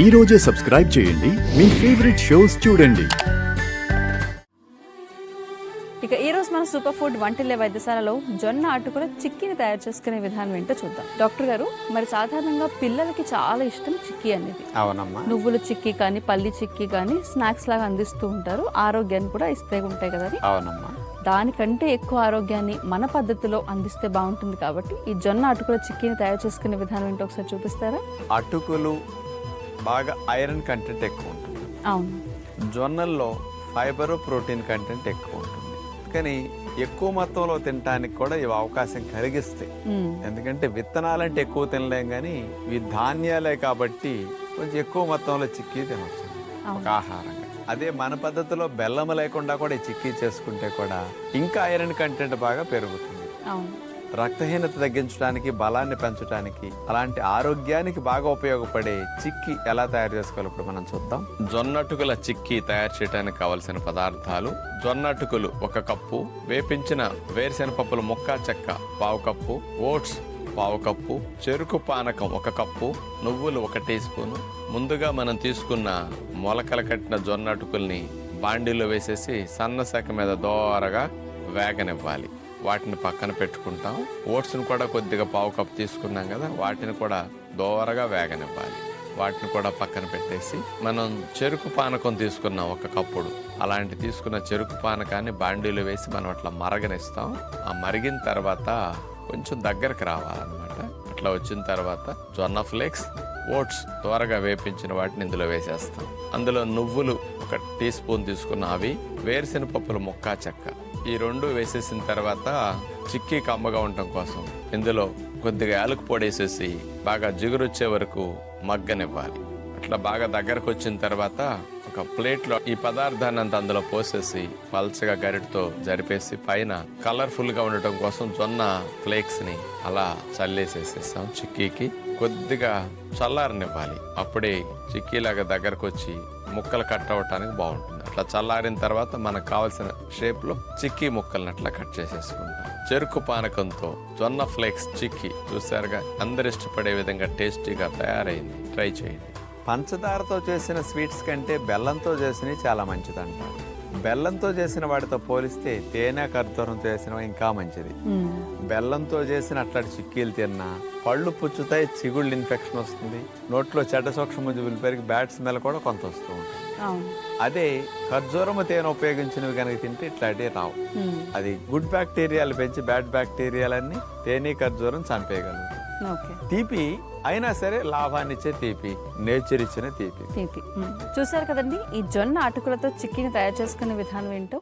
ఈ రోజే సబ్స్క్రైబ్ చేయండి మీ ఫేవరెట్ షోస్ చూడండి. ఇక ఈరోజు మన సూపర్ ఫుడ్ వంటిల్లే వైద్యశాలలో జొన్న అటుకుల చిక్కీని తయారు చేసుకునే విధానం ఏంటో చూద్దాం. డాక్టర్ గారు, మరి సాధారణంగా పిల్లలకి చాలా ఇష్టం చిక్కీ అనేది. అవునమ్మా. నువ్వుల చిక్కీ కానీ పల్లి చిక్కీ కానీ స్నాక్స్ లాగా అందిస్తూ ఉంటారు, ఆరోగ్యాన్ని కూడా ఇస్తే ఉంటాయి కదా. అవునమ్మా. దానికంటే ఎక్కువ ఆరోగ్యాన్ని మన పద్ధతిలో అందిస్తే బాగుంటుంది కాబట్టి ఈ జొన్న అటుకుల చిక్కీని తయారు చేసుకునే విధానం ఏంటో ఒకసారి చూపిస్తారా? అటుకులు బాగా ఐరన్ కంటెంట్ ఎక్కువ ఉంటుంది. అవును. జొన్నల్లో ఫైబర్ ప్రోటీన్ కంటెంట్ ఎక్కువ ఉంటుంది, కానీ ఎక్కువ మొత్తంలో తినడానికి కూడా ఇవి అవకాశం కలిగిస్తాయి. ఎందుకంటే విత్తనాలంటే ఎక్కువ తినలేం, కానీ ఇవి ధాన్యాలే కాబట్టి కొంచెం ఎక్కువ మొత్తంలో చిక్కీ తినవచ్చు ఒక ఆహారంగా. అదే మన పద్ధతిలో బెల్లం లేకుండా కూడా ఈ చిక్కీ చేసుకుంటే కూడా ఇంకా ఐరన్ కంటెంట్ బాగా పెరుగుతుంది. రక్తహీనత తగ్గించడానికి, బలాన్ని పెంచడానికి, అలాంటి ఆరోగ్యానికి బాగా ఉపయోగపడే చిక్కీ ఎలా తయారు చేసుకోవాలి ఇప్పుడు మనం చూద్దాం. జొన్నటుకుల చిక్కీ తయారు చేయడానికి కావలసిన పదార్థాలు: జొన్నటుకులు 1 కప్పు, వేపించిన వేరుశెనగపప్పులు ముక్కా చెక్క 1/2 కప్పు, ఓట్స్ 1/2 కప్పు, చెరుకు పానకం 1 కప్పు, నువ్వులు 1 టీ స్పూను. ముందుగా మనం తీసుకున్న మొలకల కట్టిన జొన్నటుకుల్ని బాండీలో వేసేసి సన్న సెక మీద దోరగా వేగనివ్వాలి. వాటిని పక్కన పెట్టుకుంటాం. ఓట్స్ని కూడా కొద్దిగా 1/2 కప్పు తీసుకున్నాం కదా, వాటిని కూడా దోరగా వేగనివ్వాలి. వాటిని కూడా పక్కన పెట్టేసి మనం చెరుకు పానకం తీసుకున్నాం 1 కప్పుడు. అలాంటి తీసుకున్న చెరుకు పానకాన్ని బాండీలో వేసి మనం అట్లా మరగనిస్తాం. ఆ మరిగిన తర్వాత కొంచెం దగ్గరకు రావాలన్నమాట. అట్లా వచ్చిన తర్వాత జొన్న ఫ్లేక్స్, ఓట్స్ త్వరగా వేపించిన వాటిని ఇందులో వేసేస్తాం. అందులో నువ్వులు 1 టీ స్పూన్ తీసుకున్న అవి, వేరుశెనగపప్పులు ముక్కా చెక్క, ఈ 2 వేసేసిన తర్వాత చిక్కీ కమ్మగా ఉండటం కోసం ఇందులో కొద్దిగా యాలకు పొడి వేసేసి బాగా జిగురొచ్చే వరకు మగ్గనివ్వాలి. అట్లా బాగా దగ్గరకు వచ్చిన తర్వాత ఒక ప్లేట్లో ఈ పదార్థాన్ని అంతా అందులో పోసేసి పల్చగా గరిటతో జరిపేసి పైన కలర్ఫుల్ గా ఉండటం కోసం జొన్న ఫ్లేక్స్ ని అలా చల్లేసేసేస్తాం. చిక్కీకి కొద్దిగా చల్లారనివ్వాలి. అప్పుడే చిక్కీలాగా దగ్గరకు వచ్చి ముక్కలు కట్ అవ్వటానికి బాగుంటుంది. అట్లా చల్లారిన తర్వాత మనకు కావాల్సిన షేప్ లో చిక్కీ ముక్కల్ని అట్లా కట్ చేసేసుకుంటాం. చెరుకు పానకంతో జొన్న ఫ్లేక్స్ చిక్కీ చూసారుగా, అందరు ఇష్టపడే విధంగా టేస్టీగా తయారైంది. ట్రై చేయండి. పంచదారతో చేసిన స్వీట్స్ కంటే బెల్లంతో చేసినవి చాలా మంచిది అంటారు. బెల్లంతో చేసిన వాటితో పోలిస్తే తేనె ఖర్జూరంతో చేసినవి ఇంకా మంచిది. బెల్లంతో చేసిన అట్లాంటి చిక్కీలు తిన్నా పళ్ళు పుచ్చుతాయి, చిగుళ్ళు ఇన్ఫెక్షన్ వస్తుంది, నోట్లో చెడ్డ సూక్ష్మజీవులు పెరిగి బ్యాడ్ స్మెల్ కూడా కొంత వస్తూ ఉంటుంది. అదే ఖర్జూరము తేనె ఉపయోగించినవి కనుక తింటే ఇట్లాంటివి రావు. అది గుడ్ బ్యాక్టీరియాలు పెంచి బ్యాడ్ బ్యాక్టీరియాలన్నీ తేనె ఖర్జూరం చంపేయగలరు. తీపి అయినా సరే లాభాన్ని ఇచ్చే తీపి, నేచర్ ఇచ్చిన తీపి. చూసారు కదండి, ఈ జొన్న అటుకులతో చిక్కీని తయారు చేసుకునే విధానం ఏంటో.